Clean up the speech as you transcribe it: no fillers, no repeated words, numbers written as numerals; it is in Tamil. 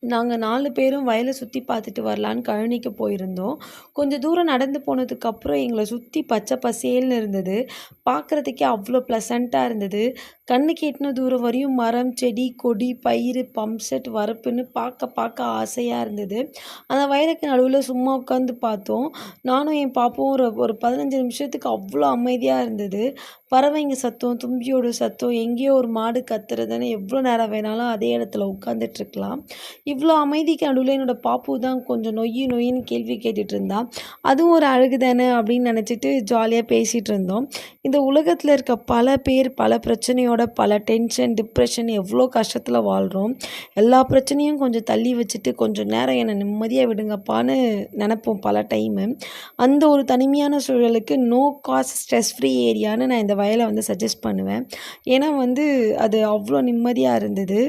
நாங்க 4 பேரும் வயல சுத்தி பார்த்துட்டு வரலான்னு கழனிக்கு போயிருந்தோம். கொஞ்சம் தூரம் நடந்து போனதுக்கப்புறம் எங்கள சுத்தி பச்சை பசேல்னு இருந்தது. பார்க்குறதுக்கே அவ்ளோ ப்ளசன்ட்டா இருந்தது. கண்ணுக்கு எட்டுன தூரம் வரையும் மரம், செடி, கொடி, பயிரு, பம்ப் செட், வரப்புன்னு பார்க்க பார்க்க ஆசையா இருந்தது. அந்த வயலுக்கு நடுவுல சும்மா உட்காந்து பார்த்தோம். நானும் என் பாப்பாவும் ஒரு ஒரு 15 நிமிஷத்துக்கு அவ்ளோ அமைதியா இருந்தது. பறவைங்க சத்தம், தும்பியோட சத்தம், எங்கேயோ ஒரு மாடு கத்துறதுன்னு எவ்வளோ நேரம் வேணாலும் அதே இடத்துல உட்காந்துட்ருக்கலாம். இவ்ளோ அமைதிக்கு நடுவுல என்னோட பாப்பு தான் கொஞ்சம் நொய்யி நொய்யின்னு கேள்வி கேட்டுட்டு இருந்தா. அதுவும் ஒரு அழகு தானே அப்படின்னு நினச்சிட்டு ஜாலியா பேசிட்டு இருந்தோம். இந்த உலகத்துல இருக்க பல பேர் பல பிரச்சனையோட, பல டென்ஷன், டிப்ரஷன் எவ்ளோ கஷ்டத்துல வாழ்றோம். எல்லா பிரச்சனையும் கொஞ்சம் தள்ளி வச்சுட்டு, கொஞ்சம் நேரம் என்ன நிம்மதியா விடுங்கப்பான்னு நெனைப்போம் பல டைமு. அந்த ஒரு தனிமையான சூழலுக்கு நோ காஸ்ட் ஸ்ட்ரெஸ் ஃப்ரீ ஏரியான்னு நான் இந்த வயல வந்து சஜெஸ்ட் பண்ணுவேன். ஏன்னா வந்து அது அவ்ளோ நிம்மதியா இருந்தது.